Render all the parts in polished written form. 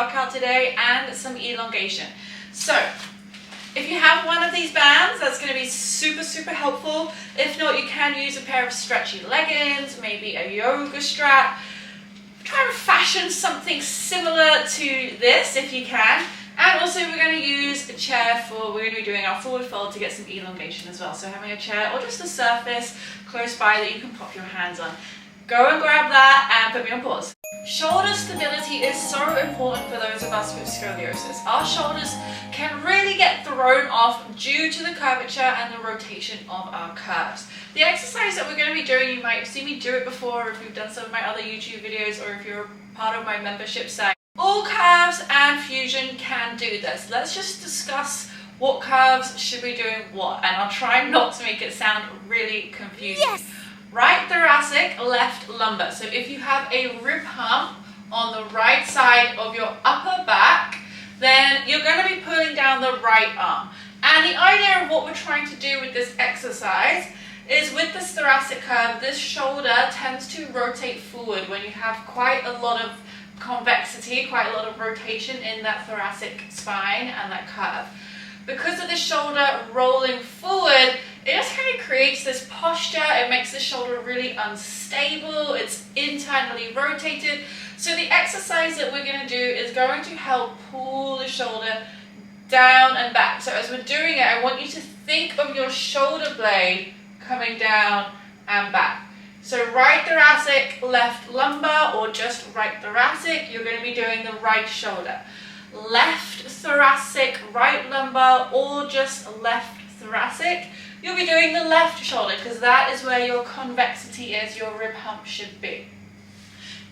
workout today and some elongation. So if you have one of these bands, that's going to be super helpful. If not, you can use a pair of stretchy leggings, maybe a yoga strap. Try and fashion something similar to this if you can. And also we're going to use a chair we're going to be doing our forward fold to get some elongation as well. So having a chair or just a surface close by that you can pop your hands on. Go and grab that and put me on pause. Shoulder stability is so important for those of us with scoliosis. Our shoulders can really get thrown off due to the curvature and the rotation of our curves. The exercise that we're going to be doing, you might have seen me do it before if you've done some of my other YouTube videos or if you're part of my membership site. All curves and fusion can do this. Let's just discuss what curves should be doing what, and I'll try not to make it sound really confusing. Yes. Right thoracic, left lumbar. So if you have a rib hump on the right side of your upper back, then you're going to be pulling down the right arm. And the idea of what we're trying to do with this exercise is with this thoracic curve, this shoulder tends to rotate forward when you have quite a lot of convexity, quite a lot of rotation in that thoracic spine and that curve. Because of the shoulder rolling forward, it just kind of creates this posture. It makes the shoulder really unstable. It's internally rotated. So the exercise that we're going to do is going to help pull the shoulder down and back. So as we're doing it, I want you to think of your shoulder blade coming down and back. So right thoracic, left lumbar, or just right thoracic, you're going to be doing the right shoulder. Left thoracic, right lumbar, or just left thoracic, you'll be doing the left shoulder because that is where your convexity is, your rib hump should be.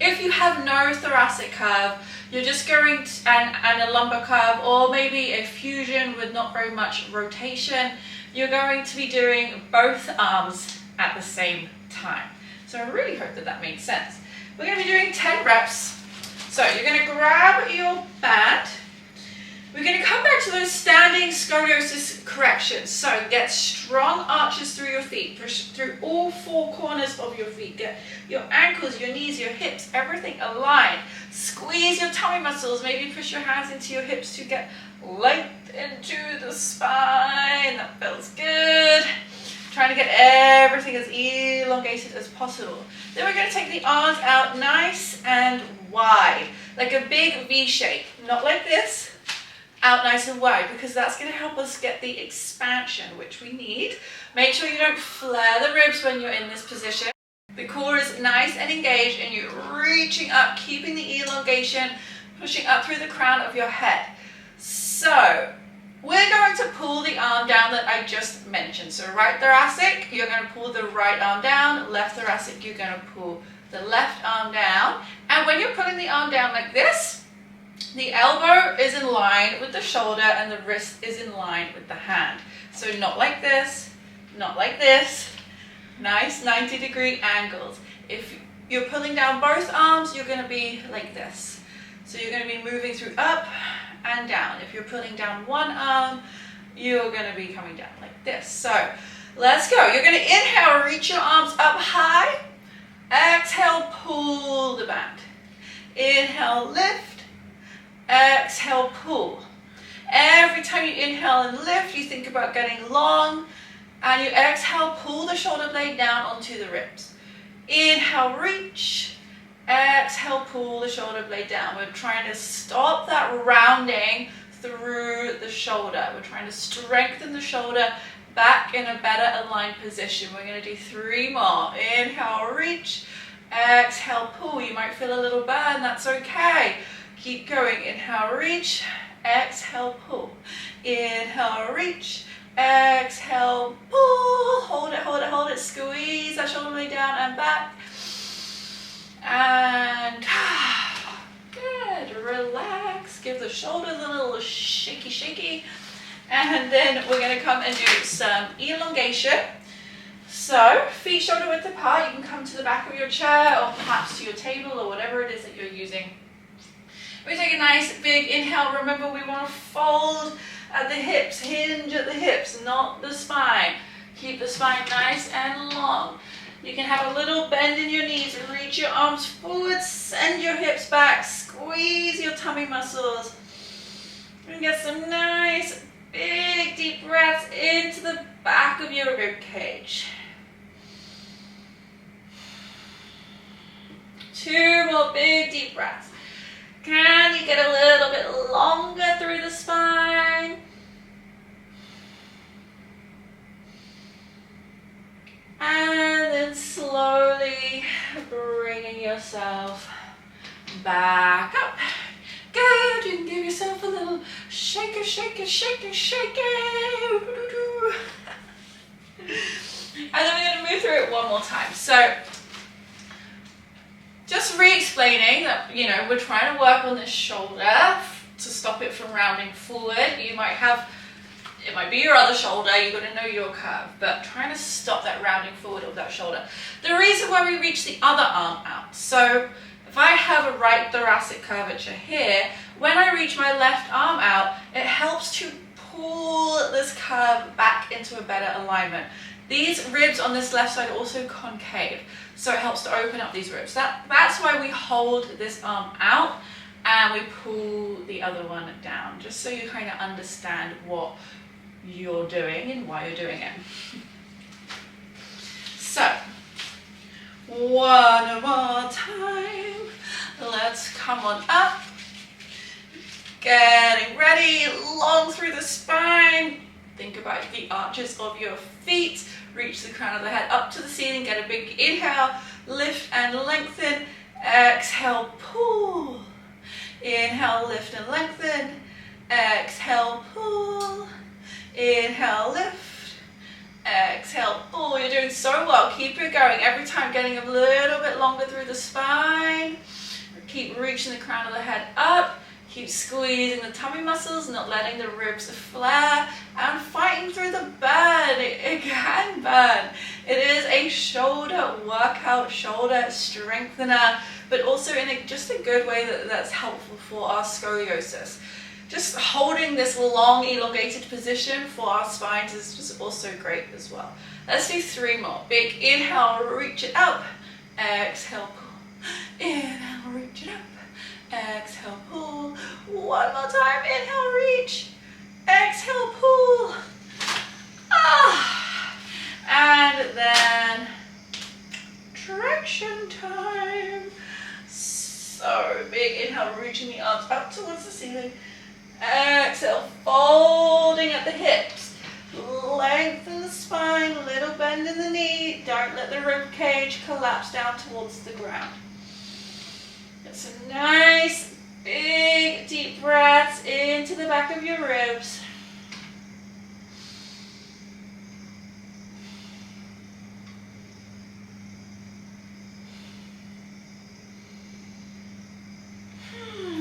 If you have no thoracic curve, you're just going to, and a lumbar curve, or maybe a fusion with not very much rotation, you're going to be doing both arms at the same time. So I really hope that that makes sense. We're going to be doing 10 reps. So you're going to grab your band. We're going to come back to those standing scoliosis corrections. So get strong arches through your feet, push through all four corners of your feet. Get your ankles, your knees, your hips, everything aligned. Squeeze your tummy muscles. Maybe push your hands into your hips to get length into the spine. That feels good. Trying to get everything as elongated as possible. Then we're going to take the arms out nice and wide, like a big V shape, not like this, out nice and wide, because that's going to help us get the expansion which we need. Make sure you don't flare the ribs when you're in this position. The core is nice and engaged and you're reaching up, keeping the elongation, pushing up through the crown of your head. So we're going to pull the arm down that I just mentioned. So right thoracic, you're going to pull the right arm down. Left thoracic, you're going to pull the left arm down. And when you're pulling the arm down like this, the elbow is in line with the shoulder and the wrist is in line with the hand. So not like this, not like this. Nice 90-degree angles. If you're pulling down both arms, you're going to be like this. So you're going to be moving through up and down. If you're pulling down one arm, you're going to be coming down like this. So let's go. You're going to inhale, reach your arms up high. Exhale, pull the band. Inhale, lift. Exhale, pull. Every time you inhale and lift, you think about getting long. And you exhale, pull the shoulder blade down onto the ribs. Inhale, reach. Exhale, pull the shoulder blade down. We're trying to stop that rounding through the shoulder. We're trying to strengthen the shoulder back in a better aligned position. We're going to do 3 more. Inhale, reach. Exhale, pull. You might feel a little burn. That's okay. Keep going. Inhale, reach. Exhale, pull. Inhale, reach. Exhale, pull. Hold it, hold it, hold it. Squeeze that shoulder blade down and back. And good, relax, give the shoulders a little shaky, and then we're going to come and do some elongation. So feet shoulder width apart, you can come to the back of your chair or perhaps to your table or whatever it is that you're using. We take a nice big inhale. Remember, we want to fold at the hips, hinge at the hips, not the spine. Keep the spine nice and long. You can have a little bend in your knees, reach your arms forward, send your hips back, squeeze squeeze your tummy muscles and get some nice big deep breaths into the back of your rib cage. 2 more big deep breaths. Can you get a little bit longer through the spine? And then slowly bringing yourself back up. Good, you can give yourself a little shake it, shake it, shake it, shake it. And then we're going to move through it one more time. So just re-explaining that, you know, we're trying to work on this shoulder to stop it from rounding forward. You might have, it might be your other shoulder, you've got to know your curve, but trying to stop that rounding forward of that shoulder. The reason why we reach the other arm out. So if I have a right thoracic curvature here, when I reach my left arm out, it helps to pull this curve back into a better alignment. These ribs on this left side are also concave, so it helps to open up these ribs. That's why we hold this arm out and we pull the other one down, just so you kind of understand what you're doing and why you're doing it. So, one more time. Let's come on up. Getting ready, long through the spine. Think about the arches of your feet. Reach the crown of the head up to the ceiling. Get a big inhale, lift and lengthen. Exhale, pull. Inhale, lift and lengthen. Exhale, pull. Inhale, lift. Exhale, pull. You're doing so well. Keep it going. Every time getting a little bit longer through the spine. Keep reaching the crown of the head up. Keep squeezing the tummy muscles, not letting the ribs flare, and fighting through the burn. It can burn. It is a shoulder workout, shoulder strengthener, but also in just a good way that's helpful for our scoliosis. Just holding this long, elongated position for our spines is just also great as well. Let's do 3 more. Big inhale, reach it up. Exhale, pull. Inhale, reach it up. Exhale, pull. One more time. Inhale, reach. Exhale, pull. And then traction time. So big inhale, reaching the arms up towards the ceiling. Exhale, folding at the hips. Lengthen the spine, little bend in the knee. Don't let the rib cage collapse down towards the ground. Get some nice, big, deep breaths into the back of your ribs.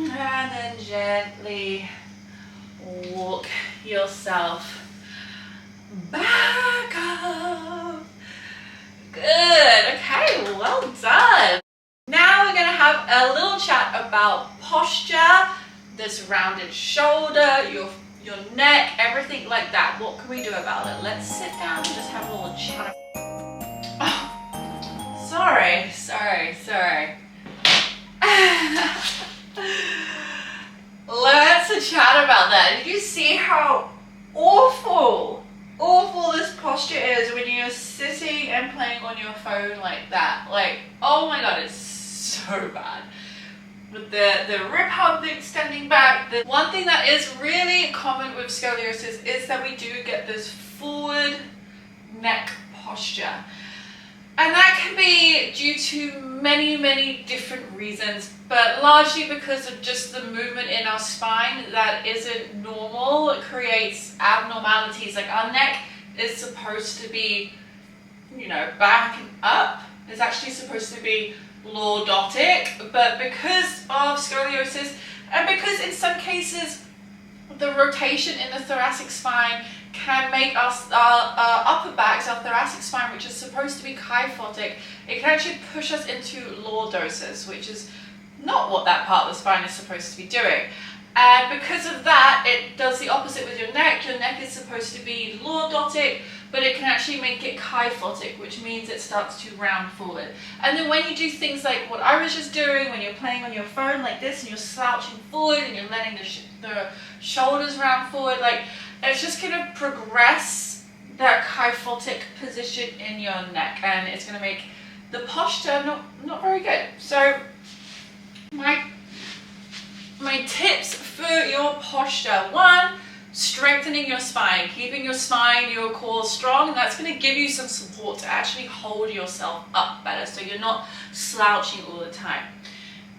And then gently walk yourself back up. Good. Okay, well done. Now we're going to have a little chat about posture, this rounded shoulder, your neck, everything like that. What can we do about it? Let's sit down and just have a little chat. Oh, sorry. Let's chat about that. Did you see how awful this posture is when you're sitting and playing on your phone like that? Like, oh my god, it's so bad. With the rib hump extending back. The one thing that is really common with scoliosis is that we do get this forward neck posture. And that can be due to many different reasons, but largely because of just the movement in our spine that isn't normal. It creates abnormalities. Like our neck is supposed to be, you know, back and up. It's actually supposed to be lordotic, but because of scoliosis, and because in some cases the rotation in the thoracic spine can make us, our upper backs, our thoracic spine, which is supposed to be kyphotic, it can actually push us into lordosis, which is not what that part of the spine is supposed to be doing. And because of that, it does the opposite with your neck. Your neck is supposed to be lordotic, but it can actually make it kyphotic, which means it starts to round forward. And then when you do things like what I was just doing, when you're playing on your phone like this and you're slouching forward and you're letting the shoulders round forward, like it's just going to progress that kyphotic position in your neck, and it's going to make the posture not very good. So my tips for your posture: 1, strengthening your spine, keeping your spine, your core strong, and that's going to give you some support to actually hold yourself up better so you're not slouching all the time.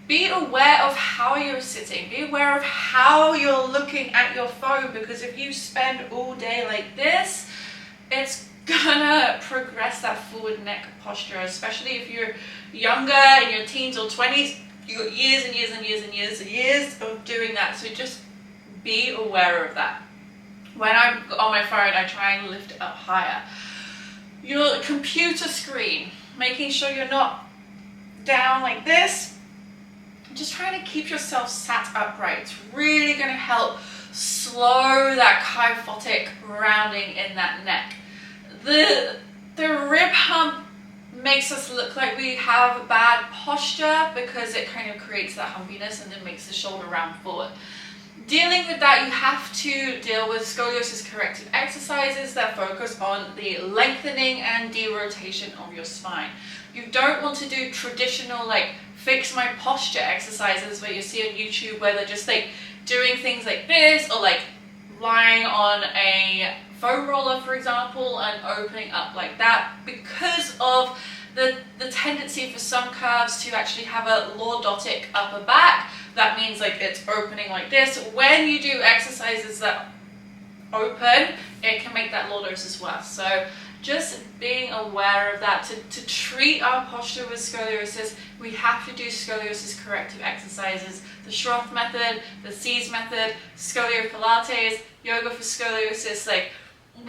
Be aware of how you're sitting, be aware of how you're looking at your phone, because if you spend all day like this, it's gonna progress that forward neck posture, especially if you're younger, in your teens or 20s. You've got years and years and years and years and years of doing that, so just be aware of that. When I'm on my phone, I try and lift it up higher. Your computer screen, making sure you're not down like this, just trying to keep yourself sat upright. It's really going to help slow that kyphotic rounding in that neck. The rib hump makes us look like we have bad posture because it kind of creates that humpiness and then makes the shoulder round forward. Dealing with that, you have to deal with scoliosis corrective exercises that focus on the lengthening and derotation of your spine. You don't want to do traditional like fix my posture exercises where you see on YouTube where they're just like doing things like this, or like lying on a foam roller, for example, and opening up like that, because of the tendency for some curves to actually have a lordotic upper back. That means like it's opening like this. When you do exercises that open, it can make that lordosis worse. So just being aware of that. To treat our posture with scoliosis, we have to do scoliosis corrective exercises. The Schroth method, the C's method, Scolio Pilates, yoga for scoliosis, like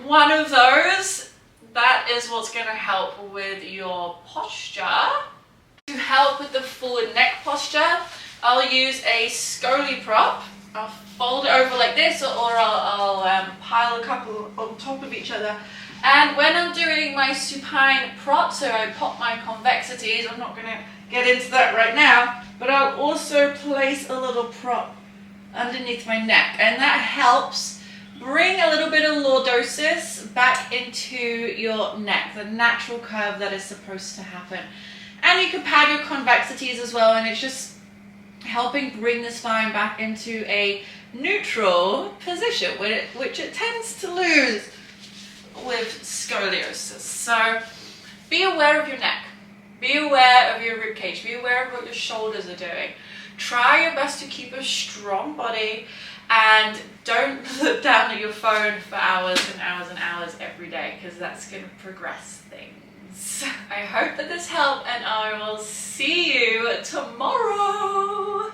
one of those, that is what's going to help with your posture. To help with the forward neck posture, I'll use a scoli prop. I'll fold it over like this, or I'll pile a couple on top of each other. And when I'm doing my supine prop, so I pop my convexities, I'm not going to get into that right now, but I'll also place a little prop underneath my neck, and that helps bring a little bit of lordosis back into your neck, the natural curve that is supposed to happen. And you can pad your convexities as well, and it's just helping bring the spine back into a neutral position, which it tends to lose with scoliosis. So be aware of your neck, be aware of your rib cage, be aware of what your shoulders are doing. Try your best to keep a strong body, and don't look down at your phone for hours and hours and hours every day, because that's going to progress things. I hope that this helped, and I will see you tomorrow.